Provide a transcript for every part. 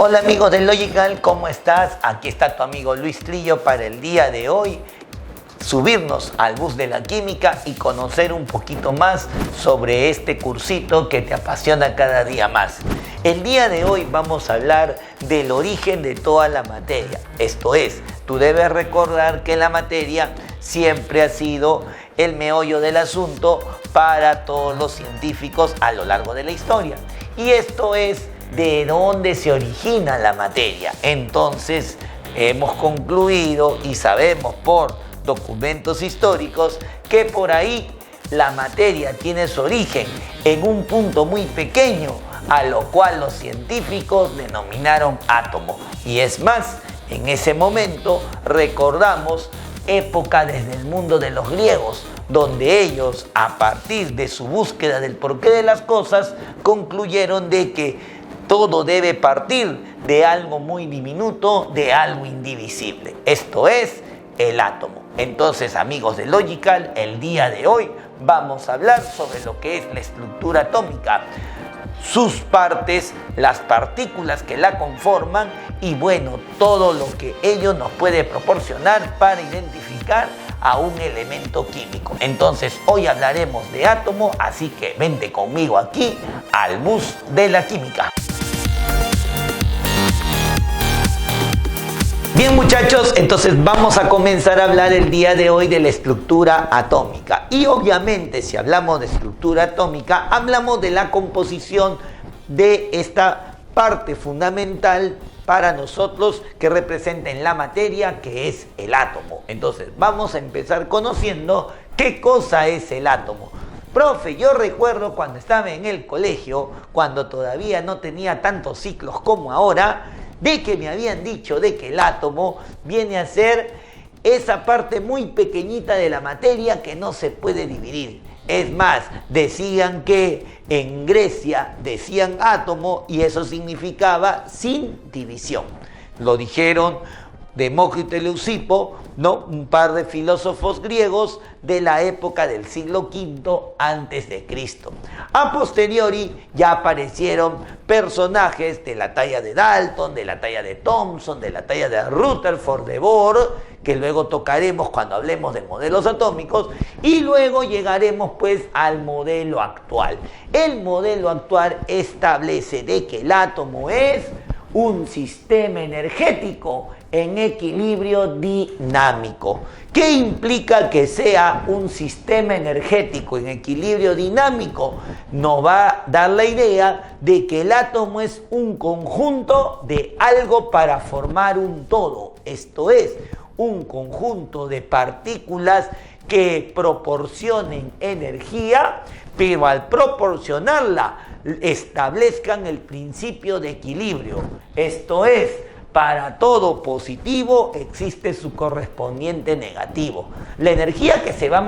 Hola amigos de Logical, ¿cómo estás? Aquí está tu amigo Luis Trillo para el día de hoy. Subirnos al bus de la química y conocer un poquito más sobre este cursito que te apasiona cada día más. El día de hoy vamos a hablar del origen de toda la materia. Esto es, tú debes recordar que la materia siempre ha sido el meollo del asunto para todos los científicos a lo largo de la historia. Y esto es de dónde se origina la materia. Entonces, hemos concluido y sabemos por documentos históricos que por ahí la materia tiene su origen en un punto muy pequeño, a lo cual los científicos denominaron átomo. Y es más, en ese momento recordamos época desde el mundo de los griegos, donde ellos, a partir de su búsqueda del porqué de las cosas, concluyeron de que todo debe partir de algo muy diminuto, de algo indivisible. Esto es el átomo. Entonces, amigos de Logical, el día de hoy vamos a hablar sobre lo que es la estructura atómica, sus partes, las partículas que la conforman y bueno, todo lo que ello nos puede proporcionar para identificar a un elemento químico. Entonces, hoy hablaremos de átomo, así que vente conmigo aquí al bus de la química. Bien muchachos, entonces vamos a comenzar a hablar el día de hoy de la estructura atómica. Y obviamente si hablamos de estructura atómica, hablamos de la composición de esta parte fundamental para nosotros que representa en la materia, que es el átomo. Entonces vamos a empezar conociendo qué cosa es el átomo. Profe, yo recuerdo cuando estaba en el colegio, cuando todavía no tenía tantos ciclos como ahora, de que me habían dicho de que el átomo viene a ser esa parte muy pequeñita de la materia que no se puede dividir. Es más, decían que en Grecia decían átomo y eso significaba sin división. Lo dijeron Demócrito y Leucipo, ¿no? Un par de filósofos griegos de la época del siglo V antes de Cristo. A posteriori ya aparecieron personajes de la talla de Dalton, de la talla de Thomson, de la talla de Rutherford, de Bohr, que luego tocaremos cuando hablemos de modelos atómicos, y luego llegaremos pues al modelo actual. El modelo actual establece de que el átomo es un sistema energético en equilibrio dinámico. ¿Qué implica que sea un sistema energético en equilibrio dinámico? Nos va a dar la idea de que el átomo es un conjunto de algo para formar un todo. Esto es, un conjunto de partículas que proporcionen energía, pero al proporcionarla establezcan el principio de equilibrio. Esto es, para todo positivo existe su correspondiente negativo. La energía que se va a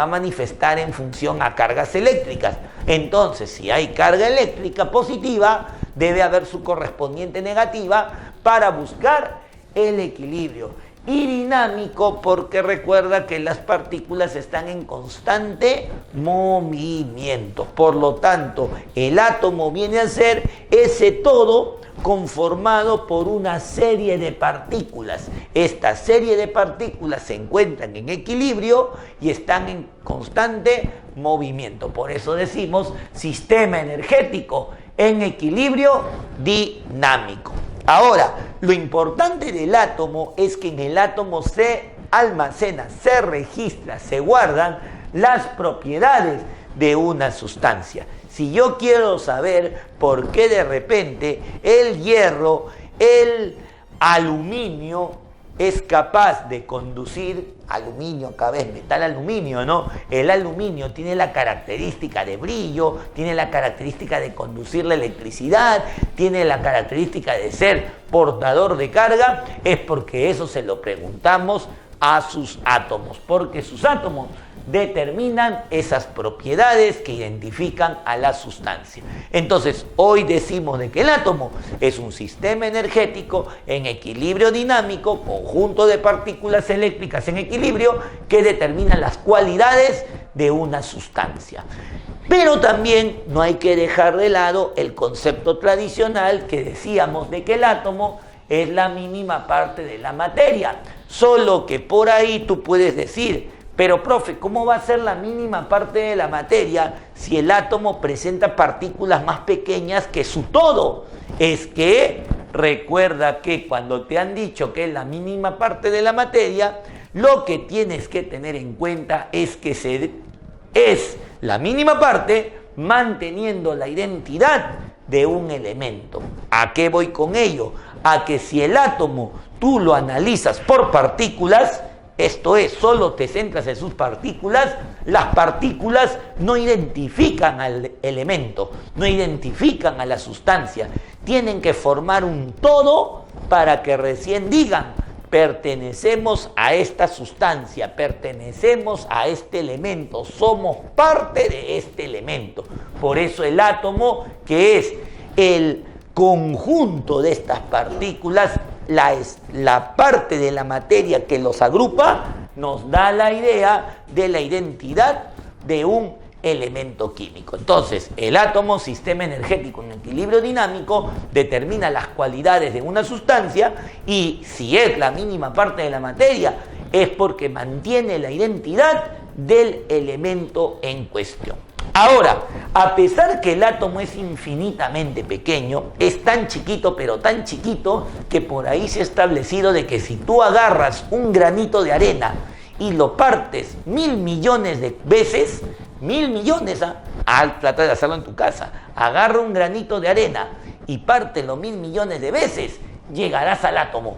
manifestar en función a cargas eléctricas. Entonces, si hay carga eléctrica positiva, debe haber su correspondiente negativa para buscar el equilibrio. Y dinámico porque recuerda que las partículas están en constante movimiento. Por lo tanto, el átomo viene a ser ese todo conformado por una serie de partículas. Esta serie de partículas se encuentran en equilibrio y están en constante movimiento. Por eso decimos sistema energético en equilibrio dinámico. Ahora, lo importante del átomo es que en el átomo se almacena, se registra, se guardan las propiedades de una sustancia. Si yo quiero saber por qué de repente el hierro, el aluminio es capaz de conducir, aluminio, cada vez metal aluminio, ¿no? El aluminio tiene la característica de brillo, tiene la característica de conducir la electricidad, tiene la característica de ser portador de carga, es porque eso se lo preguntamos a sus átomos, porque sus átomos determinan esas propiedades que identifican a la sustancia. Entonces, hoy decimos de que el átomo es un sistema energético en equilibrio dinámico, conjunto de partículas eléctricas en equilibrio que determinan las cualidades de una sustancia. Pero también no hay que dejar de lado el concepto tradicional que decíamos de que el átomo es la mínima parte de la materia. Solo que por ahí tú puedes decir, pero profe, ¿cómo va a ser la mínima parte de la materia si el átomo presenta partículas más pequeñas que su todo? Es que recuerda que cuando te han dicho que es la mínima parte de la materia, lo que tienes que tener en cuenta es que es la mínima parte manteniendo la identidad de un elemento. ¿A qué voy con ello? A que si el átomo tú lo analizas por partículas, esto es, solo te centras en sus partículas, las partículas no identifican al elemento, no identifican a la sustancia, tienen que formar un todo para que recién digan, pertenecemos a esta sustancia, pertenecemos a este elemento, somos parte de este elemento. Por eso el átomo, que es el conjunto de estas partículas, la parte de la materia que los agrupa, nos da la idea de la identidad de un elemento químico. Entonces, el átomo, sistema energético en equilibrio dinámico, determina las cualidades de una sustancia y si es la mínima parte de la materia, es porque mantiene la identidad del elemento en cuestión. Ahora, a pesar que el átomo es infinitamente pequeño, es tan chiquito, pero tan chiquito, que por ahí se ha establecido de que si tú agarras un granito de arena y lo partes 1.000 millones de veces, 1.000 millones, trata de hacerlo en tu casa, agarra un granito de arena y pártelo 1.000 millones de veces, llegarás al átomo.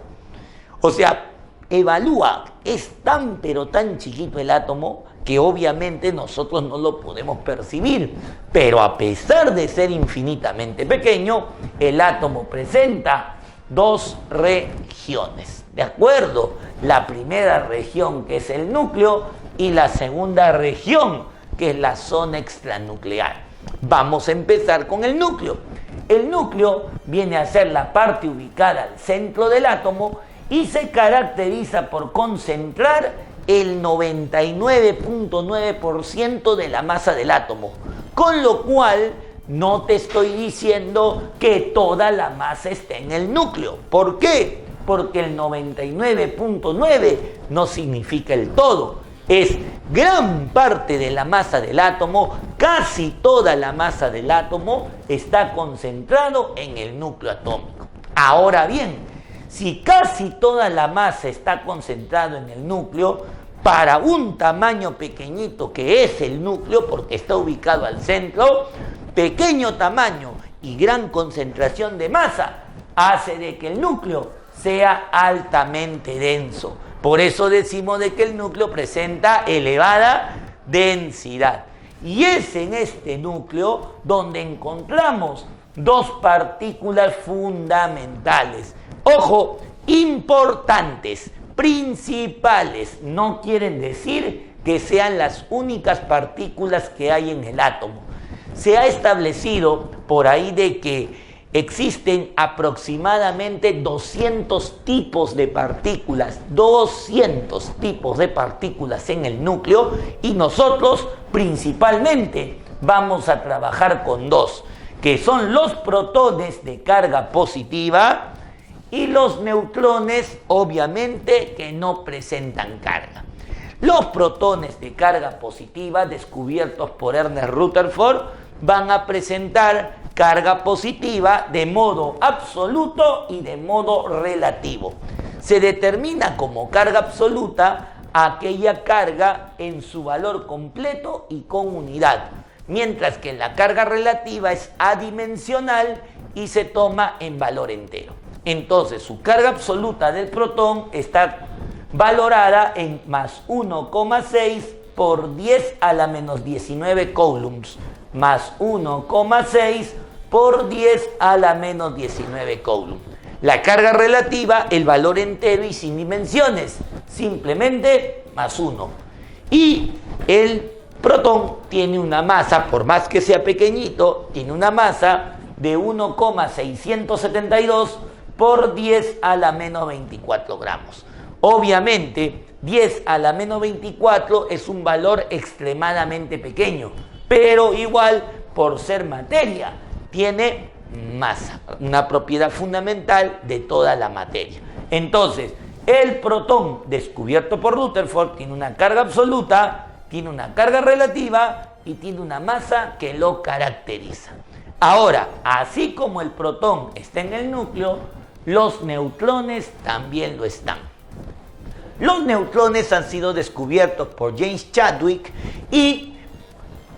O sea, evalúa, es tan pero tan chiquito el átomo que obviamente nosotros no lo podemos percibir, pero a pesar de ser infinitamente pequeño, el átomo presenta dos regiones, ¿de acuerdo? La primera región, que es el núcleo, y la segunda región, que es la zona extranuclear. Vamos a empezar con el núcleo. El núcleo viene a ser la parte ubicada al centro del átomo y se caracteriza por concentrar el 99.9% de la masa del átomo, con lo cual no te estoy diciendo que toda la masa esté en el núcleo. ¿Por qué? Porque el 99.9 no significa el todo, es gran parte de la masa del átomo, casi toda la masa del átomo está concentrado en el núcleo atómico. Ahora bien, si casi toda la masa está concentrada en el núcleo, para un tamaño pequeñito que es el núcleo, porque está ubicado al centro, pequeño tamaño y gran concentración de masa hace de que el núcleo sea altamente denso. Por eso decimos de que el núcleo presenta elevada densidad. Y es en este núcleo donde encontramos dos partículas fundamentales. Ojo, importantes, principales, no quieren decir que sean las únicas partículas que hay en el átomo. Se ha establecido por ahí de que existen aproximadamente 200 tipos de partículas, 200 tipos de partículas en el núcleo, y nosotros principalmente vamos a trabajar con dos, que son los protones de carga positiva y los neutrones, obviamente, que no presentan carga. Los protones de carga positiva, descubiertos por Ernest Rutherford, van a presentar carga positiva de modo absoluto y de modo relativo. Se determina como carga absoluta aquella carga en su valor completo y con unidad, mientras que la carga relativa es adimensional y se toma en valor entero. Entonces, su carga absoluta del protón está valorada en más 1,6 por 10 a la menos 19 coulombs, más 1,6 por 10 a la menos 19 coulombs. La carga relativa, el valor entero y sin dimensiones, simplemente más 1. Y el protón tiene una masa, por más que sea pequeñito, tiene una masa de 1,672 por 10 a la menos 24 gramos. Obviamente, 10 a la menos 24 es un valor extremadamente pequeño, pero igual, por ser materia, tiene masa, una propiedad fundamental de toda la materia. Entonces, el protón descubierto por Rutherford tiene una carga absoluta, tiene una carga relativa y tiene una masa que lo caracteriza. Ahora, así como el protón está en el núcleo, los neutrones también lo están. Los neutrones han sido descubiertos por James Chadwick y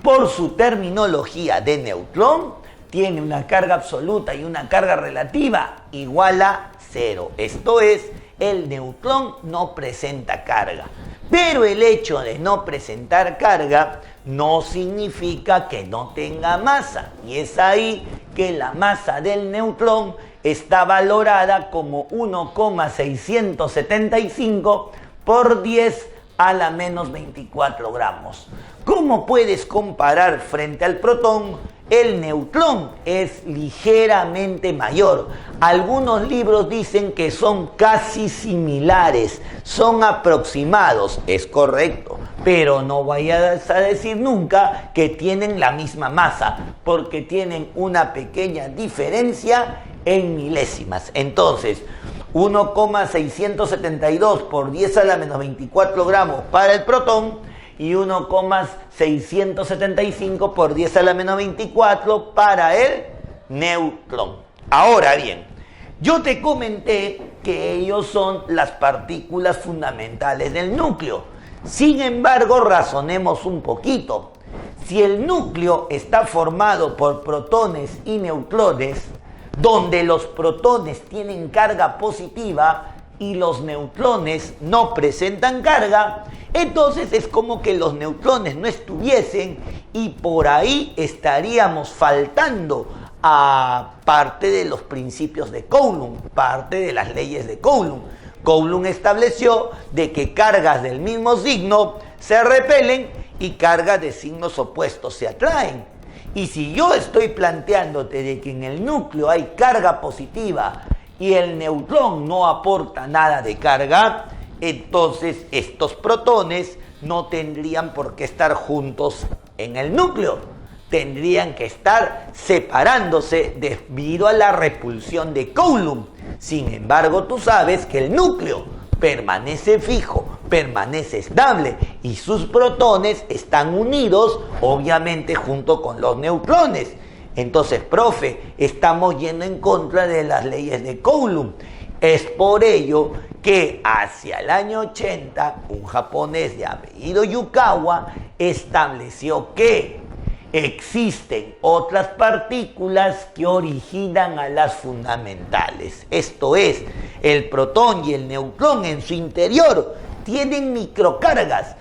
por su terminología de neutrón tiene una carga absoluta y una carga relativa igual a 0. Esto es, el neutrón no presenta carga. Pero el hecho de no presentar carga no significa que no tenga masa. Y es ahí que la masa del neutrón está valorada como 1,675 por 10 a la menos 24 gramos. ¿Cómo puedes comparar frente al protón? El neutrón es ligeramente mayor. Algunos libros dicen que son casi similares, son aproximados, es correcto, pero no vayas a decir nunca que tienen la misma masa, porque tienen una pequeña diferencia en milésimas. Entonces, 1,672 por 10 a la menos 24 gramos para el protón y 1,675 por 10 a la menos 24 para el neutrón. Ahora bien, yo te comenté que ellos son las partículas fundamentales del núcleo. Sin embargo, razonemos un poquito. Si el núcleo está formado por protones y neutrones, donde los protones tienen carga positiva y los neutrones no presentan carga, entonces es como que los neutrones no estuviesen y por ahí estaríamos faltando a parte de los principios de Coulomb, parte de las leyes de Coulomb. Coulomb estableció de que cargas del mismo signo se repelen y cargas de signos opuestos se atraen. Y si yo estoy planteándote de que en el núcleo hay carga positiva y el neutrón no aporta nada de carga, entonces estos protones no tendrían por qué estar juntos en el núcleo. Tendrían que estar separándose debido a la repulsión de Coulomb. Sin embargo, tú sabes que el núcleo permanece fijo, permanece estable y sus protones están unidos, obviamente, junto con los neutrones. Entonces, profe, estamos yendo en contra de las leyes de Coulomb. Es por ello que hacia el año 80, un japonés de apellido Yukawa estableció que existen otras partículas que originan a las fundamentales. Esto es, el protón y el neutrón en su interior tienen microcargas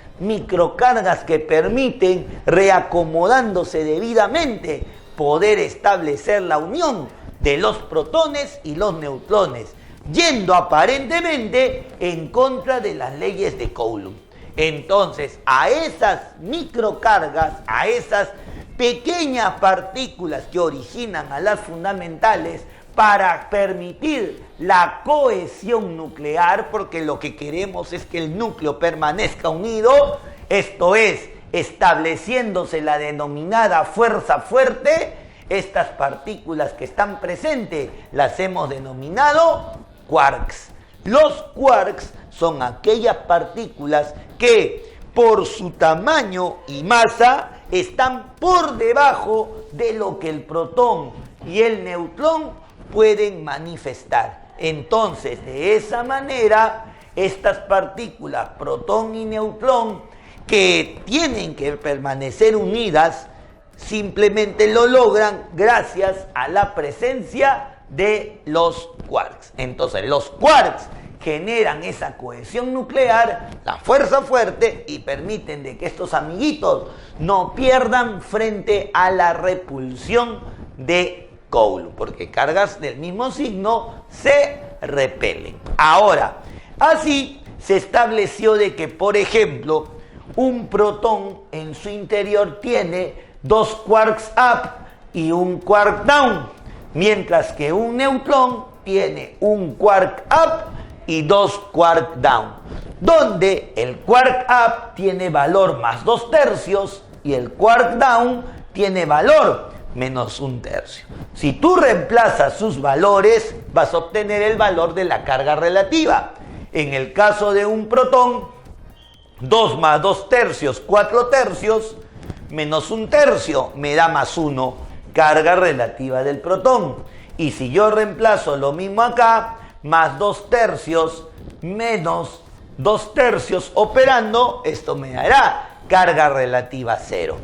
que permiten, reacomodándose debidamente, poder establecer la unión de los protones y los neutrones, yendo aparentemente en contra de las leyes de Coulomb. Entonces, a esas microcargas, a esas pequeñas partículas que originan a las fundamentales, para permitir la cohesión nuclear, porque lo que queremos es que el núcleo permanezca unido, esto es, estableciéndose la denominada fuerza fuerte, estas partículas que están presentes las hemos denominado quarks. Los quarks son aquellas partículas que por su tamaño y masa están por debajo de lo que el protón y el neutrón pueden manifestar. Entonces, de esa manera, estas partículas, protón y neutrón, que tienen que permanecer unidas, simplemente lo logran gracias a la presencia de los quarks. Entonces, los quarks generan esa cohesión nuclear, la fuerza fuerte, y permiten de que estos amiguitos no pierdan frente a la repulsión de Coulomb, porque cargas del mismo signo se repelen. Ahora, así se estableció de que, por ejemplo, un protón en su interior tiene 2 quarks up y un quark down, mientras que un neutrón tiene un quark up y 2 quark down, donde el quark up tiene valor más 2/3 y el quark down tiene valor menos 1/3. Si tú reemplazas sus valores, vas a obtener el valor de la carga relativa. En el caso de un protón, 2 más 2/3, 4/3, menos 1/3 me da más 1, carga relativa del protón. Y si yo reemplazo lo mismo acá, más 2/3 menos 2/3 operando, esto me dará carga relativa 0.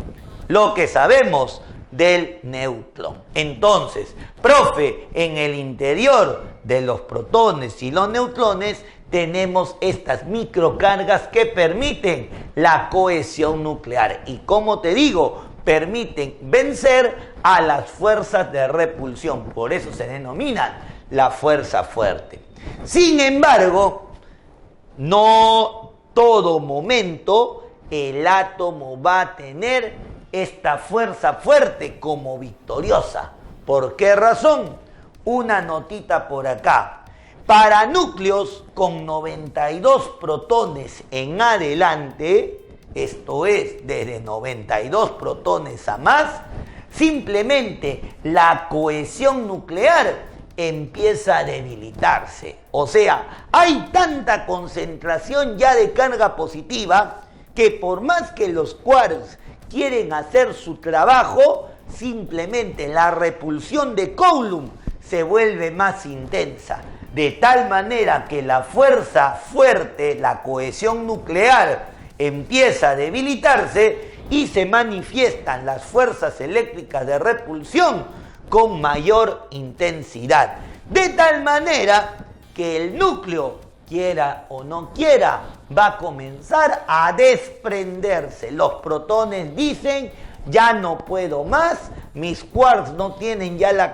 Lo que sabemos del neutrón. Entonces, profe, en el interior de los protones y los neutrones tenemos estas microcargas que permiten la cohesión nuclear y, como te digo, permiten vencer a las fuerzas de repulsión. Por eso se denominan la fuerza fuerte. Sin embargo, no todo momento el átomo va a tener esta fuerza fuerte como victoriosa. ¿Por qué razón? Una notita por acá. Para núcleos con 92 protones en adelante, esto es, desde 92 protones a más, simplemente la cohesión nuclear empieza a debilitarse. O sea, hay tanta concentración ya de carga positiva que por más que los quarks quieren hacer su trabajo, simplemente la repulsión de Coulomb se vuelve más intensa, de tal manera que la fuerza fuerte, la cohesión nuclear, empieza a debilitarse y se manifiestan las fuerzas eléctricas de repulsión con mayor intensidad, de tal manera que el núcleo, quiera o no quiera, va a comenzar a desprenderse. Los protones dicen: ya no puedo más, mis quarks no tienen ya la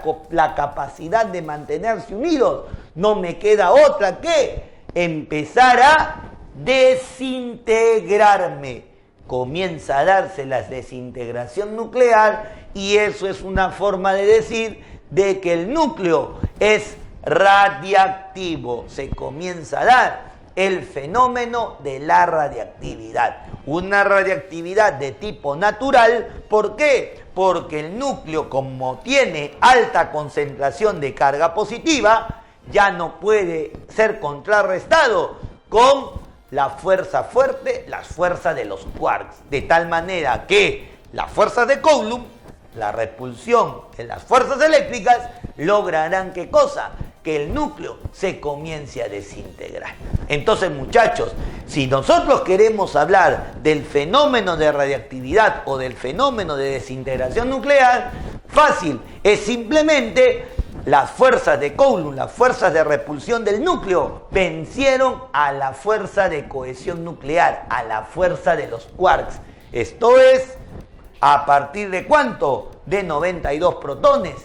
capacidad de mantenerse unidos, no me queda otra que empezar a desintegrarme. Comienza a darse la desintegración nuclear y eso es una forma de decir de que el núcleo es radiactivo. Se comienza a dar el fenómeno de la radiactividad. Una radiactividad de tipo natural. ¿Por qué? Porque el núcleo, como tiene alta concentración de carga positiva, ya no puede ser contrarrestado con la fuerza fuerte, las fuerzas de los quarks. De tal manera que las fuerzas de Coulomb, la repulsión de las fuerzas eléctricas, lograrán ¿qué cosa? Que el núcleo se comience a desintegrar. Entonces, muchachos, si nosotros queremos hablar del fenómeno de radiactividad o del fenómeno de desintegración nuclear, fácil, es simplemente las fuerzas de Coulomb, las fuerzas de repulsión del núcleo, vencieron a la fuerza de cohesión nuclear, a la fuerza de los quarks. Esto es, ¿a partir de cuánto? De 92 protones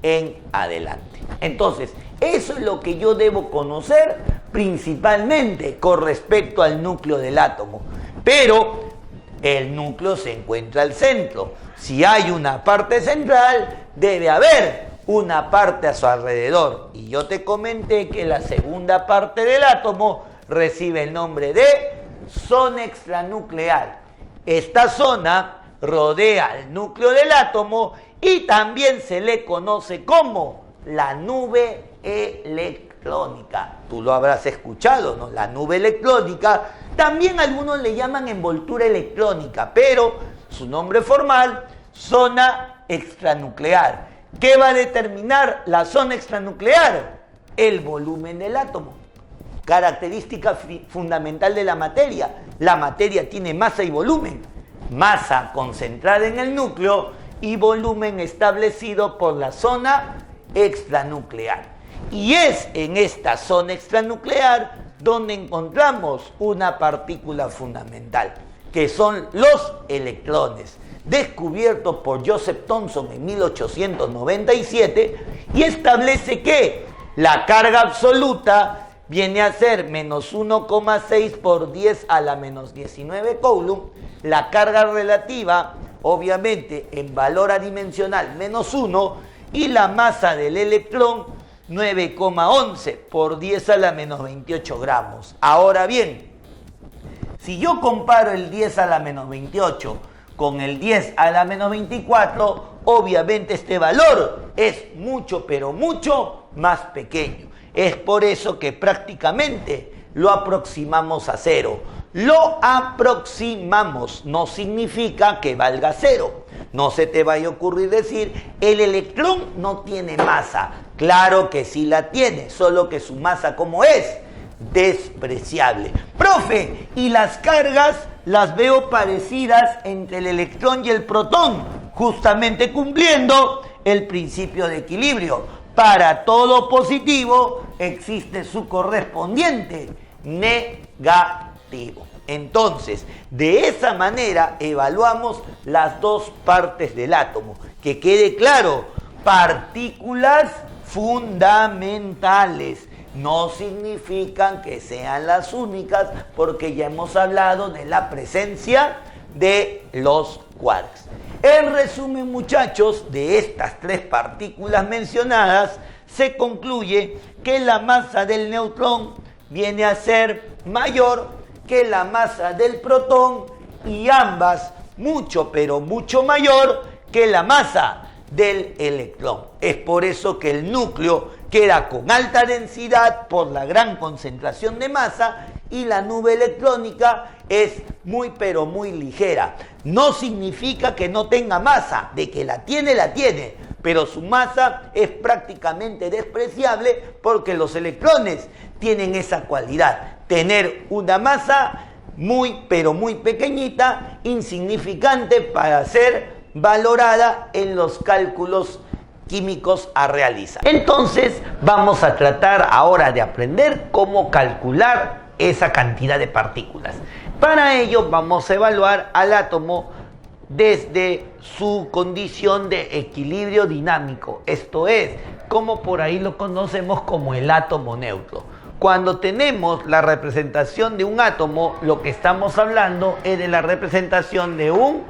en adelante. Entonces, eso es lo que yo debo conocer principalmente con respecto al núcleo del átomo. Pero el núcleo se encuentra al centro. Si hay una parte central, debe haber una parte a su alrededor. Y yo te comenté que la segunda parte del átomo recibe el nombre de zona extranuclear. Esta zona rodea el núcleo del átomo y también se le conoce como la nube electrónica. Tú lo habrás escuchado, ¿no? La nube electrónica. También algunos le llaman envoltura electrónica, pero su nombre formal, zona extranuclear. ¿Qué va a determinar la zona extranuclear? El volumen del átomo. Característica fundamental de la materia. La materia tiene masa y volumen. Masa concentrada en el núcleo y volumen establecido por la zona extranuclear. Y es en esta zona extranuclear donde encontramos una partícula fundamental, que son los electrones, descubiertos por Joseph Thomson en 1897, y establece que la carga absoluta viene a ser menos 1,6 por 10 a la menos 19 Coulomb, la carga relativa, obviamente en valor adimensional, menos 1, y la masa del electrón 9,11 por 10 a la menos 28 gramos. Ahora bien, si yo comparo el 10 a la menos 28 con el 10 a la menos 24, obviamente este valor es mucho, pero mucho más pequeño. Es por eso que prácticamente lo aproximamos a cero. Lo aproximamos, no significa que valga cero. No se te vaya a ocurrir decir, el electrón no tiene masa. Claro que sí la tiene, solo que su masa, ¿cómo es? Despreciable. Profe, y las cargas las veo parecidas entre el electrón y el protón, justamente cumpliendo el principio de equilibrio. Para todo positivo existe su correspondiente negativo. Entonces, de esa manera evaluamos las dos partes del átomo. Que quede claro, partículas fundamentales. No significan que sean las únicas, porque ya hemos hablado de la presencia de los quarks. En resumen, muchachos, de estas tres partículas mencionadas, se concluye que la masa del neutrón viene a ser mayor que la masa del protón y ambas mucho, pero mucho mayor que la masa del electrón. Es por eso que el núcleo queda con alta densidad por la gran concentración de masa y la nube electrónica es muy pero muy ligera. No significa que no tenga masa, de que la tiene, pero su masa es prácticamente despreciable porque los electrones tienen esa cualidad, tener una masa muy pero muy pequeñita, insignificante para ser valorada en los cálculos químicos a realizar. Entonces vamos a tratar ahora de aprender cómo calcular esa cantidad de partículas. Para ello vamos a evaluar al átomo desde su condición de equilibrio dinámico, esto es, como por ahí lo conocemos como el átomo neutro. Cuando tenemos la representación de un átomo, lo que estamos hablando es de la representación de un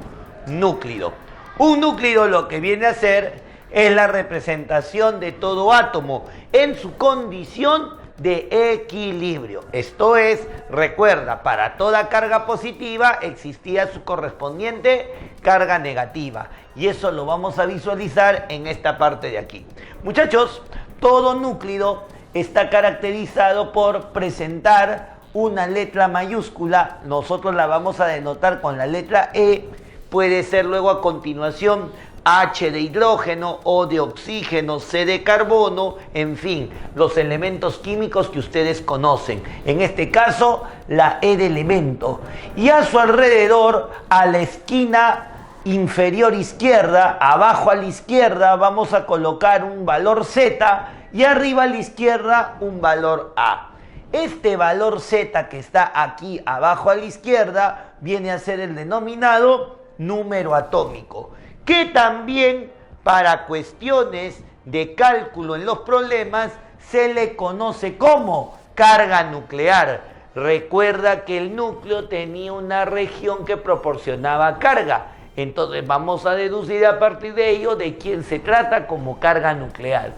núcleo. Un núcleo lo que viene a ser es la representación de todo átomo en su condición de equilibrio. Esto es, recuerda, para toda carga positiva existía su correspondiente carga negativa. Y eso lo vamos a visualizar en esta parte de aquí. Muchachos, todo núcleo está caracterizado por presentar una letra mayúscula. Nosotros la vamos a denotar con la letra E. Puede ser luego a continuación H de hidrógeno, O de oxígeno, C de carbono, en fin, los elementos químicos que ustedes conocen. En este caso, la E de elemento. Y a su alrededor, a la esquina inferior izquierda, abajo a la izquierda, vamos a colocar un valor Z y arriba a la izquierda un valor A. Este valor Z que está aquí abajo a la izquierda viene a ser el denominado número atómico, que también para cuestiones de cálculo en los problemas se le conoce como carga nuclear. Recuerda que el núcleo tenía una región que proporcionaba carga, entonces vamos a deducir a partir de ello de quién se trata como carga nuclear.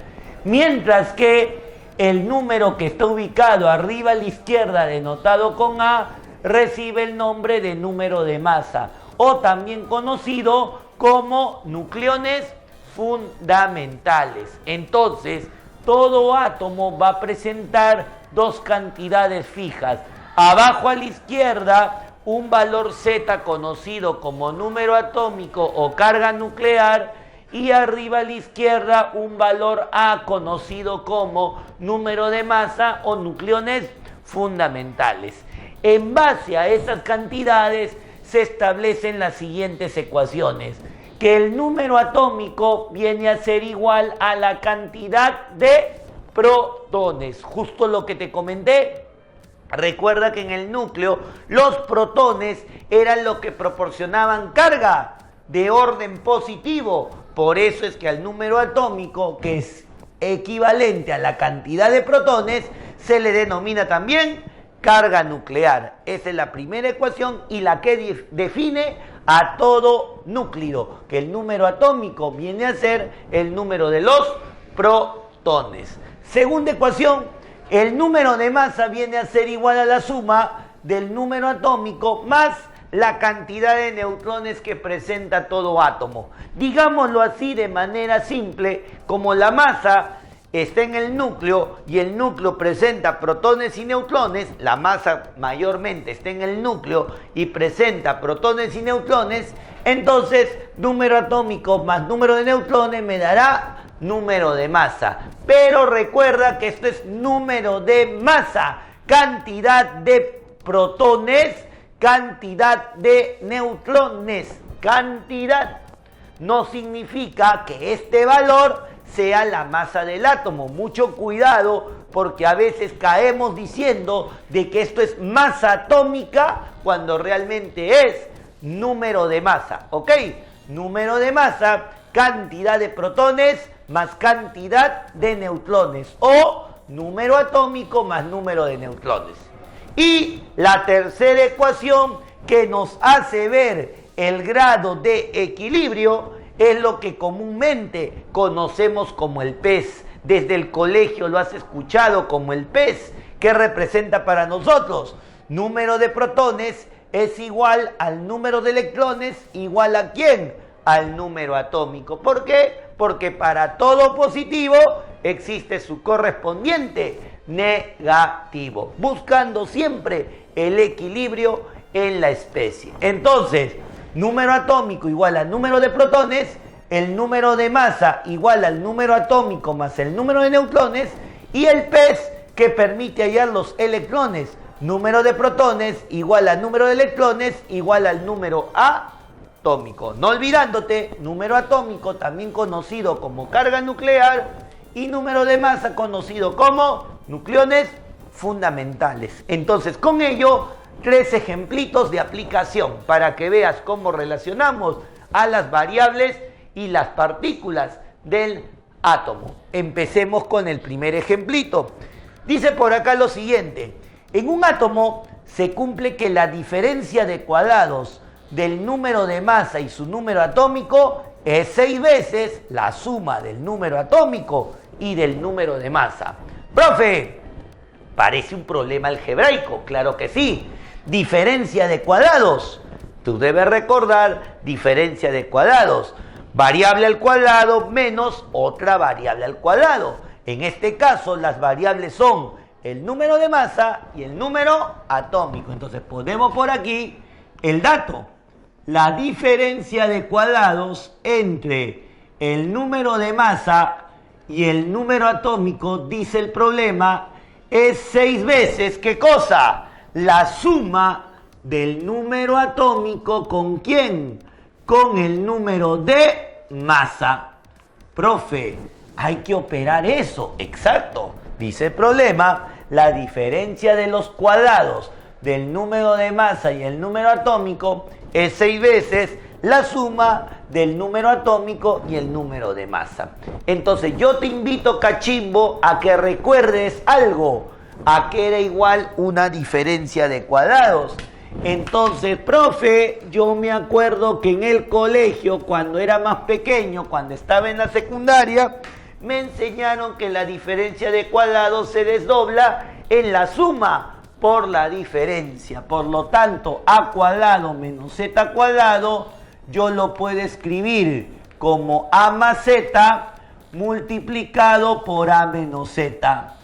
Mientras que el número que está ubicado arriba a la izquierda, denotado con A, recibe el nombre de número de masa, o también conocido como nucleones fundamentales. Entonces, todo átomo va a presentar dos cantidades fijas. Abajo a la izquierda, un valor Z conocido como número atómico o carga nuclear, y arriba a la izquierda un valor A conocido como número de masa o nucleones fundamentales. En base a esas cantidades se establecen las siguientes ecuaciones, que el número atómico viene a ser igual a la cantidad de protones, justo lo que te comenté. Recuerda que en el núcleo los protones eran lo que proporcionaban carga de orden positivo, por eso es que al número atómico, que es equivalente a la cantidad de protones, se le denomina también carga nuclear. Esa es la primera ecuación y la que define a todo núcleo, que el número atómico viene a ser el número de los protones. Segunda ecuación, el número de masa viene a ser igual a la suma del número atómico más la cantidad de neutrones que presenta todo átomo. Digámoslo así de manera simple, como la masa está en el núcleo y el núcleo presenta protones y neutrones, la masa mayormente está en el núcleo y presenta protones y neutrones, entonces número atómico más número de neutrones me dará número de masa. Pero recuerda que esto es número de masa, cantidad de protones, cantidad de neutrones, cantidad. No significa que este valor sea la masa del átomo. Mucho cuidado, porque a veces caemos diciendo de que esto es masa atómica cuando realmente es número de masa, ¿ok? Número de masa, cantidad de protones más cantidad de neutrones, o número atómico más número de neutrones. Y la tercera ecuación que nos hace ver el grado de equilibrio es lo que comúnmente conocemos como el pez. Desde el colegio lo has escuchado como el pez. ¿Qué representa para nosotros? Número de protones es igual al número de electrones, igual a ¿quién? Al número atómico. ¿Por qué? Porque para todo positivo existe su correspondiente negativo, buscando siempre el equilibrio en la especie. Entonces, número atómico igual al número de protones, el número de masa igual al número atómico más el número de neutrones, y el pez que permite hallar los electrones, número de protones igual al número de electrones igual al número atómico. No olvidándote, número atómico también conocido como carga nuclear y número de masa conocido como nucleones fundamentales. Entonces, con ello, 3 ejemplitos de aplicación para que veas cómo relacionamos a las variables y las partículas del átomo. Empecemos con el primer ejemplito. Dice por acá lo siguiente: en un átomo se cumple que la diferencia de cuadrados del número de masa y su número atómico es 6 veces la suma del número atómico y del número de masa. Profe, parece un problema algebraico. Claro que sí. Diferencia de cuadrados. Tú debes recordar diferencia de cuadrados. Variable al cuadrado menos otra variable al cuadrado. En este caso, las variables son el número de masa y el número atómico. Entonces ponemos por aquí el dato. La diferencia de cuadrados entre el número de masa y el número atómico, dice el problema, es 6 veces, ¿qué cosa? La suma del número atómico, ¿con quién? Con el número de masa. Profe, hay que operar eso. Exacto. Dice el problema, la diferencia de los cuadrados del número de masa y el número atómico es 6 veces la suma del número atómico y el número de masa. Entonces yo te invito, cachimbo, a que recuerdes algo. ¿A qué era igual una diferencia de cuadrados? Entonces, profe, yo me acuerdo que en el colegio, cuando era más pequeño, cuando estaba en la secundaria, me enseñaron que la diferencia de cuadrados se desdobla en la suma por la diferencia. Por lo tanto, a cuadrado menos z cuadrado, yo lo puedo escribir como a más z multiplicado por a menos z.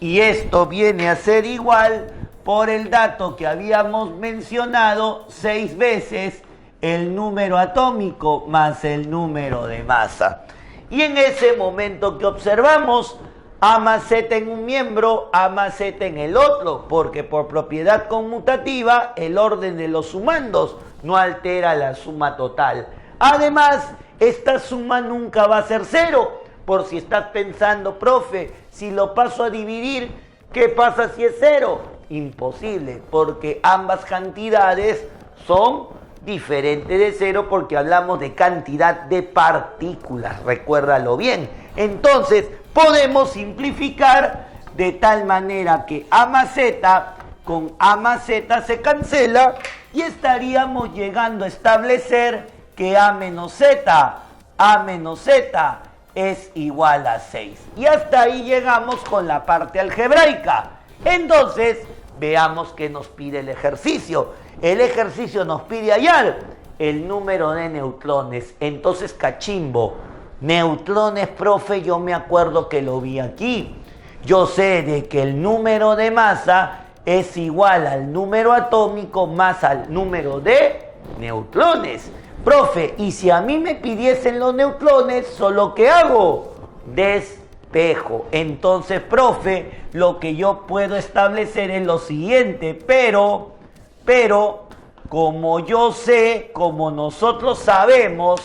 Y esto viene a ser igual, por el dato que habíamos mencionado, 6 veces el número atómico más el número de masa. Y en ese momento que observamos, A más Z en un miembro, A más Z en el otro, porque por propiedad conmutativa el orden de los sumandos no altera la suma total. Además, esta suma nunca va a ser 0, por si estás pensando, profe, si lo paso a dividir, ¿qué pasa si es 0? Imposible, porque ambas cantidades son diferentes de 0 porque hablamos de cantidad de partículas, recuérdalo bien. Entonces, podemos simplificar de tal manera que A más Z con A más Z se cancela y estaríamos llegando a establecer que A menos Z es igual a 6. Y hasta ahí llegamos con la parte algebraica. Entonces, veamos qué nos pide el ejercicio. El ejercicio nos pide hallar el número de neutrones. Entonces, cachimbo, neutrones, profe, yo me acuerdo que lo vi aquí. Yo sé de que el número de masa es igual al número atómico más al número de neutrones. Profe, y si a mí me pidiesen los neutrones, ¿solo qué hago? Despejo. Entonces, profe, lo que yo puedo establecer es lo siguiente, pero, como yo sé, como nosotros sabemos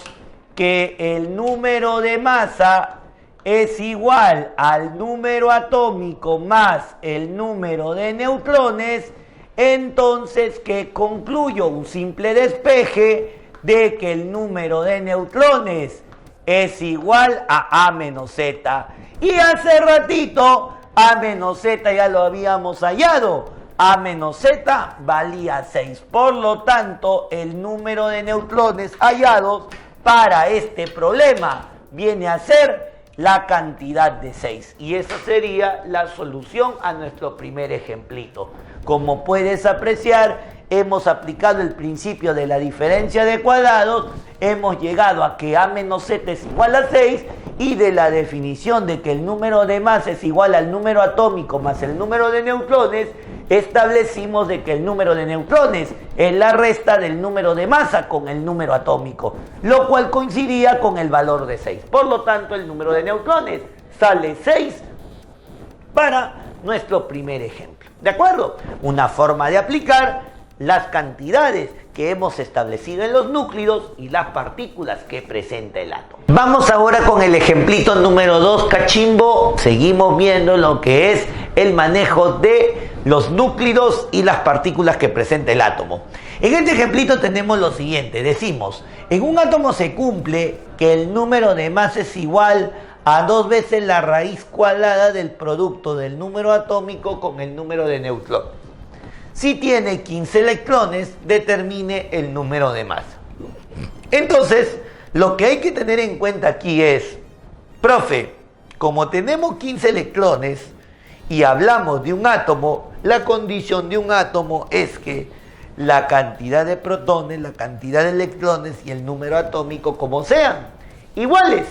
que el número de masa es igual al número atómico más el número de neutrones, entonces, ¿qué concluyo? Un simple despeje de que el número de neutrones es igual a A menos Z. Y hace ratito, A menos Z ya lo habíamos hallado. A menos Z valía 6. Por lo tanto, el número de neutrones hallados para este problema viene a ser la cantidad de 6. Y esa sería la solución a nuestro primer ejemplito. Como puedes apreciar, hemos aplicado el principio de la diferencia de cuadrados, hemos llegado a que A menos Z es igual a 6, y de la definición de que el número de masa es igual al número atómico más el número de neutrones, establecimos de que el número de neutrones es la resta del número de masa con el número atómico, lo cual coincidía con el valor de 6. Por lo tanto, el número de neutrones sale 6 para nuestro primer ejemplo. ¿De acuerdo? Una forma de aplicar las cantidades que hemos establecido en los núcleos y las partículas que presenta el átomo. Vamos ahora con el ejemplito número 2, cachimbo. Seguimos viendo lo que es el manejo de los núcleos y las partículas que presenta el átomo. En este ejemplito tenemos lo siguiente. Decimos, en un átomo se cumple que el número de masa es igual a 2 veces la raíz cuadrada del producto del número atómico con el número de neutrones. Si tiene 15 electrones, determine el número de masa. Entonces, lo que hay que tener en cuenta aquí es, profe, como tenemos 15 electrones y hablamos de un átomo, la condición de un átomo es que la cantidad de protones, la cantidad de electrones y el número atómico como sean iguales.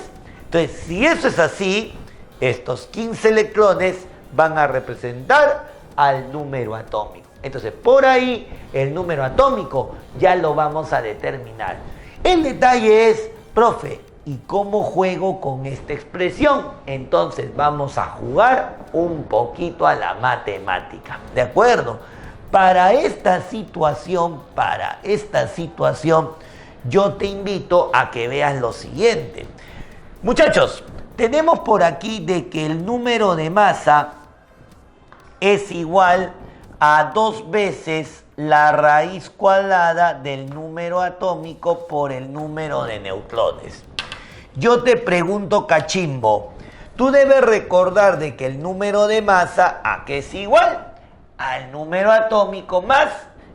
Entonces, si eso es así, estos 15 electrones van a representar al número atómico. Entonces, por ahí, el número atómico ya lo vamos a determinar. El detalle es, profe, ¿y cómo juego con esta expresión? Entonces, vamos a jugar un poquito a la matemática. ¿De acuerdo? Para esta situación, yo te invito a que veas lo siguiente. Muchachos, tenemos por aquí de que el número de masa es igual a 2 veces la raíz cuadrada del número atómico por el número de neutrones. Yo te pregunto, cachimbo, tú debes recordar de que el número de masa, ¿a qué es igual? Al número atómico más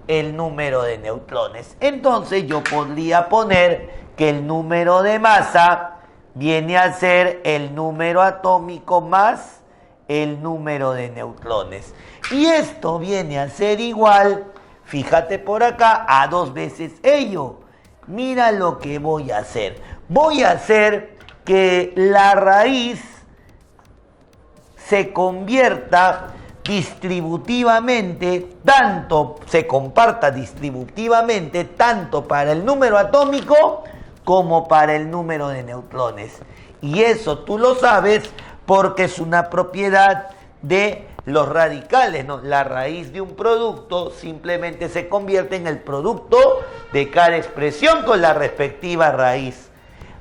el número de neutrones. Entonces yo podría poner que el número de masa viene a ser el número atómico más el número de neutrones. Y esto viene a ser igual, fíjate por acá, a 2 veces ello. Mira lo que voy a hacer. Voy a hacer que la raíz se convierta distributivamente, se comparta distributivamente tanto para el número atómico como para el número de neutrones. Y eso tú lo sabes porque es una propiedad de los radicales, ¿no? La raíz de un producto simplemente se convierte en el producto de cada expresión con la respectiva raíz.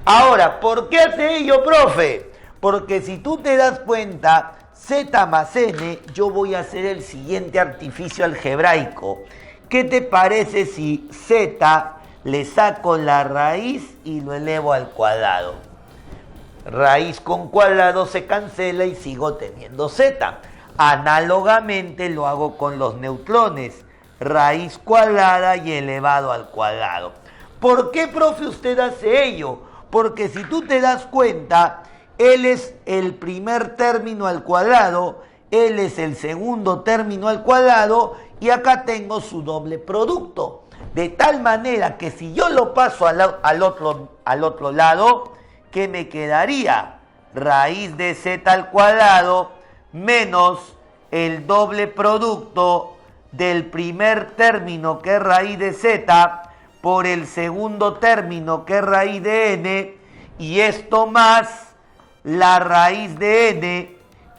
Ahora, ¿por qué hace ello, profe? Porque si tú te das cuenta, Z más N, yo voy a hacer el siguiente artificio algebraico. ¿Qué te parece si Z le saco la raíz y lo elevo al cuadrado? Raíz con cuadrado se cancela y sigo teniendo Z. Análogamente lo hago con los neutrones. Raíz cuadrada y elevado al cuadrado. ¿Por qué, profe, usted hace ello? Porque si tú te das cuenta, L es el primer término al cuadrado, L es el segundo término al cuadrado, y acá tengo su doble producto. De tal manera que si yo lo paso al otro lado, ¿qué me quedaría? Raíz de z al cuadrado menos el doble producto del primer término, que es raíz de z, por el segundo término, que es raíz de n, y esto más la raíz de n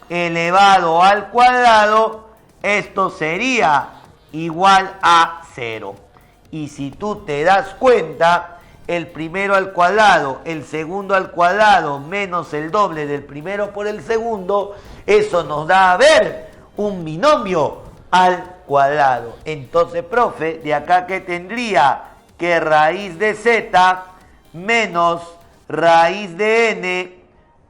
elevado al cuadrado. Esto sería igual a 0. Y si tú te das cuenta, el primero al cuadrado, el segundo al cuadrado, menos el doble del primero por el segundo, eso nos da a ver un binomio al cuadrado. Entonces, profe, de acá que tendría que raíz de z menos raíz de n,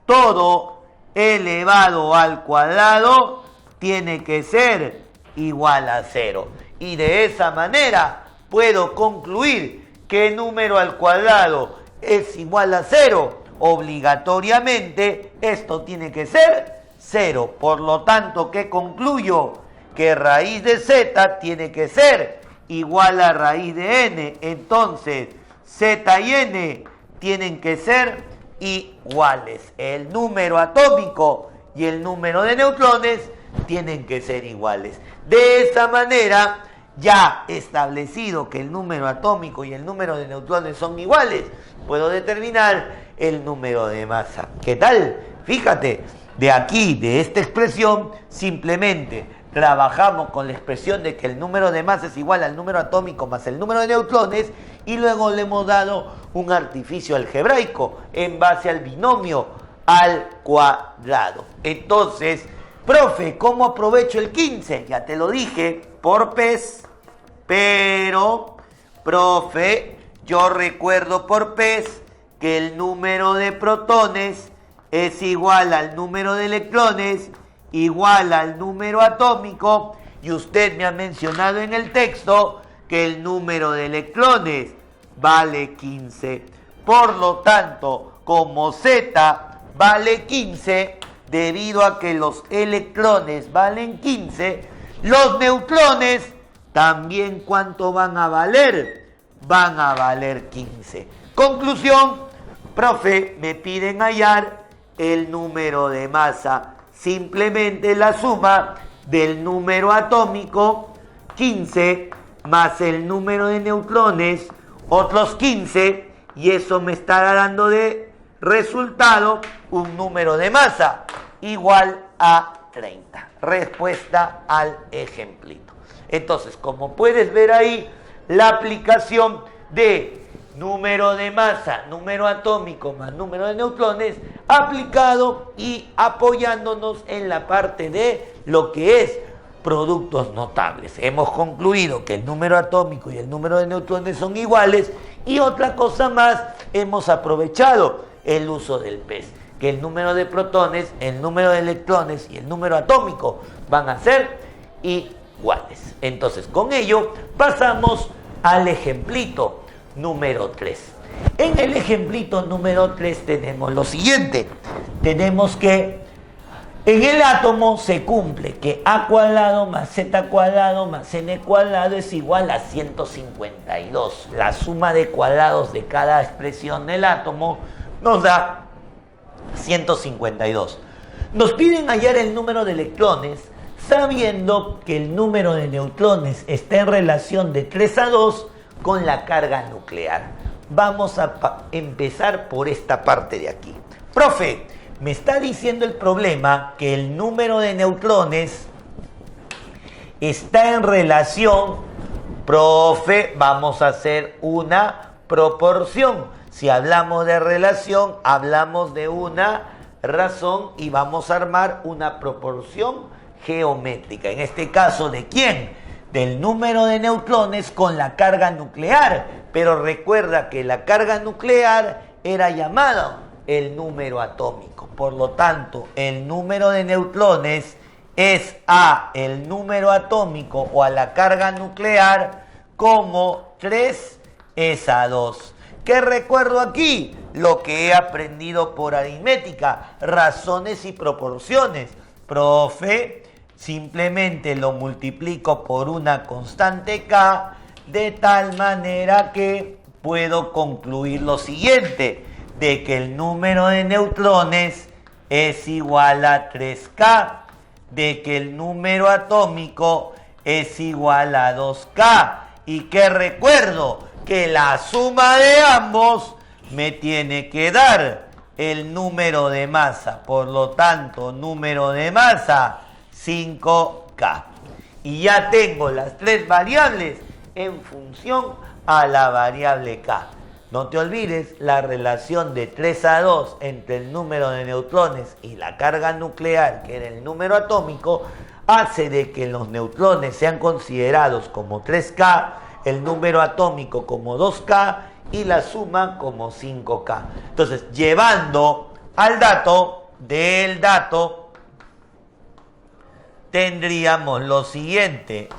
todo elevado al cuadrado, tiene que ser igual a 0. Y de esa manera puedo concluir que número al cuadrado es igual a 0. Obligatoriamente esto tiene que ser 0. Por lo tanto, ¿qué concluyo? Que raíz de z tiene que ser igual a raíz de n. Entonces, z y n tienen que ser iguales. El número atómico y el número de neutrones tienen que ser iguales. De esa manera, ya establecido que el número atómico y el número de neutrones son iguales, puedo determinar el número de masa. ¿Qué tal? Fíjate, de aquí, de esta expresión, simplemente trabajamos con la expresión de que el número de masa es igual al número atómico más el número de neutrones, y luego le hemos dado un artificio algebraico en base al binomio al cuadrado. Entonces, profe, ¿cómo aprovecho el 15? Ya te lo dije, por PES, pero, profe, yo recuerdo por PES que el número de protones es igual al número de electrones igual al número atómico, y usted me ha mencionado en el texto que el número de electrones vale 15. Por lo tanto, como Z vale 15, debido a que los electrones valen 15, los neutrones también, ¿cuánto van a valer? Van a valer 15. Conclusión, profe, me piden hallar el número de masa. Simplemente la suma del número atómico, 15, más el número de neutrones, otros 15, y eso me estará dando de resultado un número de masa igual a 30. Respuesta al ejemplito. Entonces, como puedes ver ahí, la aplicación de número de masa, número atómico más número de neutrones, aplicado y apoyándonos en la parte de lo que es productos notables. Hemos concluido que el número atómico y el número de neutrones son iguales, y otra cosa más, hemos aprovechado el uso del PES, que el número de protones, el número de electrones y el número atómico van a ser iguales. Entonces, con ello pasamos al ejemplito número 3. En el ejemplito número 3 tenemos lo siguiente. Tenemos que en el átomo se cumple que a cuadrado más z cuadrado más n cuadrado es igual a 152. La suma de cuadrados de cada expresión del átomo nos da 152. Nos piden hallar el número de electrones, sabiendo que el número de neutrones está en relación de 3 a 2 con la carga nuclear. Vamos a empezar por esta parte de aquí. Profe, me está diciendo el problema que el número de neutrones está en relación. Profe, vamos a hacer una proporción. Si hablamos de relación, hablamos de una razón y vamos a armar una proporción geométrica. En este caso, ¿de quién? Del número de neutrones con la carga nuclear. Pero recuerda que la carga nuclear era llamada el número atómico. Por lo tanto, el número de neutrones es a el número atómico o a la carga nuclear como 3 es a 2. ¿Qué recuerdo aquí? Lo que he aprendido por aritmética, razones y proporciones. Profe, simplemente lo multiplico por una constante K, de tal manera que puedo concluir lo siguiente, de que el número de neutrones es igual a 3K, de que el número atómico es igual a 2K, y que recuerdo que la suma de ambos me tiene que dar el número de masa. Por lo tanto, número de masa 5K. Y ya tengo las tres variables en función a la variable K. No te olvides la relación de 3:2 entre el número de neutrones y la carga nuclear, que era el número atómico, hace de que los neutrones sean considerados como 3K, el número atómico como 2K y la suma como 5K. Entonces, llevando al dato, del dato, tendríamos lo siguiente,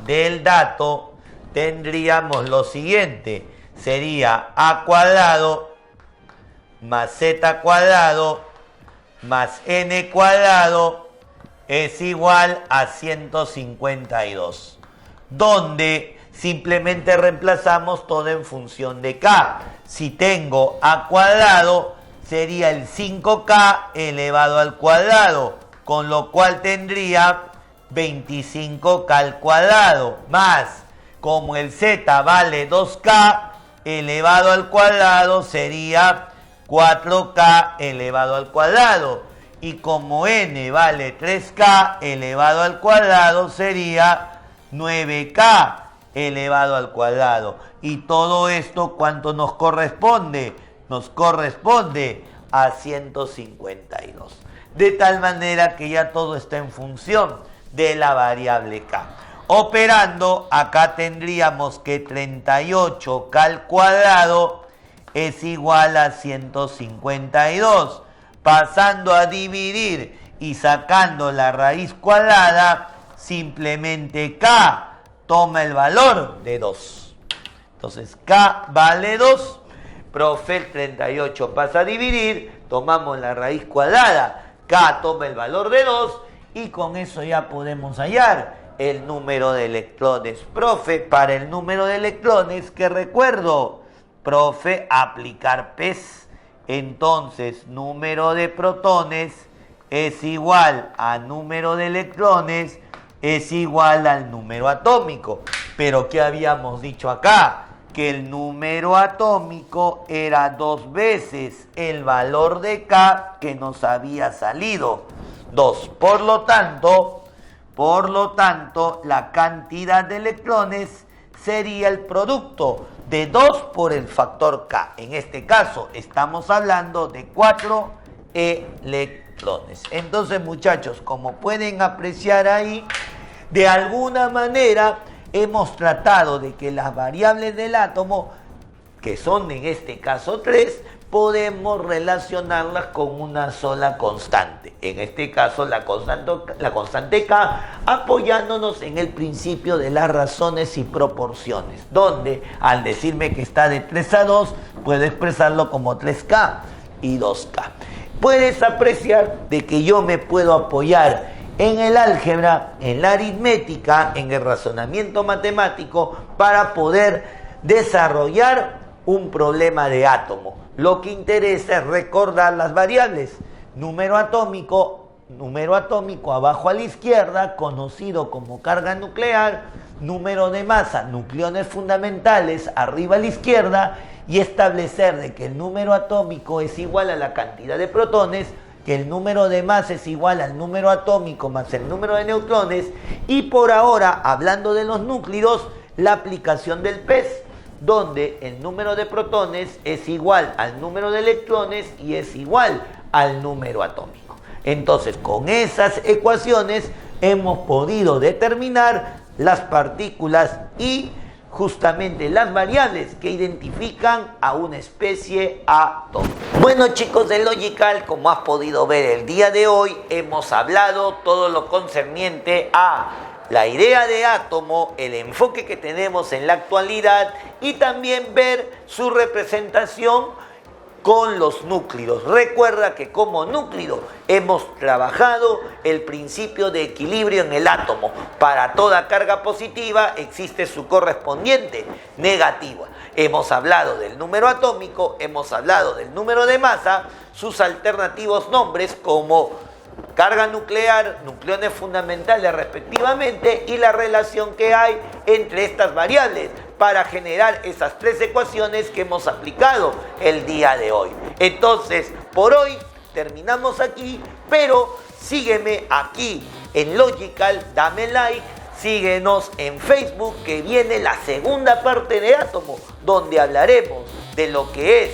sería a cuadrado más z cuadrado más n cuadrado es igual a 152, donde simplemente reemplazamos todo en función de K. Si tengo a cuadrado, sería el 5K elevado al cuadrado, con lo cual tendría 25K al cuadrado, más, como el Z vale 2K elevado al cuadrado, sería 4K elevado al cuadrado. Y como n vale 3K elevado al cuadrado, sería 9K elevado al cuadrado. Y todo esto, ¿cuánto nos corresponde? Nos corresponde a 152. De tal manera que ya todo está en función de la variable K. Operando, acá tendríamos que 38K al cuadrado es igual a 152. Pasando a dividir y sacando la raíz cuadrada, simplemente K toma el valor de 2. Entonces K vale 2. Profe, el 38 pasa a dividir, tomamos la raíz cuadrada, K toma el valor de 2 y con eso ya podemos hallar el número de electrones. Profe, para el número de electrones, ¿qué recuerdo? Profe, aplicar PES. Entonces, número de protones es igual a número de electrones es igual al número atómico. Pero ¿qué habíamos dicho acá? Que el número atómico era 2 veces el valor de K que nos había salido. 2. Por lo tanto, la cantidad de electrones sería el producto de 2 por el factor K. En este caso, estamos hablando de 4 electrones. Entonces, muchachos, como pueden apreciar ahí, de alguna manera hemos tratado de que las variables del átomo, que son en este caso 3, podemos relacionarlas con una sola constante. En este caso, la constante K, apoyándonos en el principio de las razones y proporciones, donde al decirme que está de 3:2, puedo expresarlo como 3K y 2K. Puedes apreciar de que yo me puedo apoyar en el álgebra, en la aritmética, en el razonamiento matemático, para poder desarrollar un problema de átomo. Lo que interesa es recordar las variables. Número atómico abajo a la izquierda, conocido como carga nuclear. Número de masa, nucleones fundamentales, arriba a la izquierda. Y establecer de que el número atómico es igual a la cantidad de protones, que el número de masa es igual al número atómico más el número de neutrones. Y por ahora, hablando de los núcleos, la aplicación del PES, donde el número de protones es igual al número de electrones y es igual al número atómico. Entonces, con esas ecuaciones hemos podido determinar las partículas y justamente las variables que identifican a una especie atómica. Bueno, chicos de Logical, como has podido ver el día de hoy, hemos hablado todo lo concerniente a la idea de átomo, el enfoque que tenemos en la actualidad y también ver su representación con los núclidos. Recuerda que como núcleo hemos trabajado el principio de equilibrio en el átomo. Para toda carga positiva existe su correspondiente negativa. Hemos hablado del número atómico, hemos hablado del número de masa, sus alternativos nombres como carga nuclear, nucleones fundamentales respectivamente, y la relación que hay entre estas variables para generar esas tres ecuaciones que hemos aplicado el día de hoy. Entonces, por hoy terminamos aquí, pero sígueme aquí en Logical, dame like, síguenos en Facebook, que viene la segunda parte de Átomo, donde hablaremos de lo que es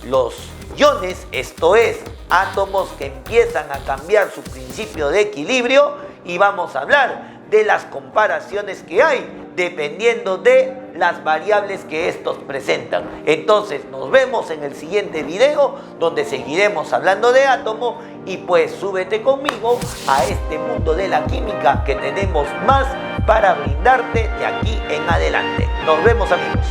los iones, esto es, átomos que empiezan a cambiar su principio de equilibrio, y vamos a hablar de las comparaciones que hay dependiendo de las variables que estos presentan. Entonces nos vemos en el siguiente video, donde seguiremos hablando de átomo, y pues súbete conmigo a este mundo de la química, que tenemos más para brindarte de aquí en adelante. Nos vemos, amigos.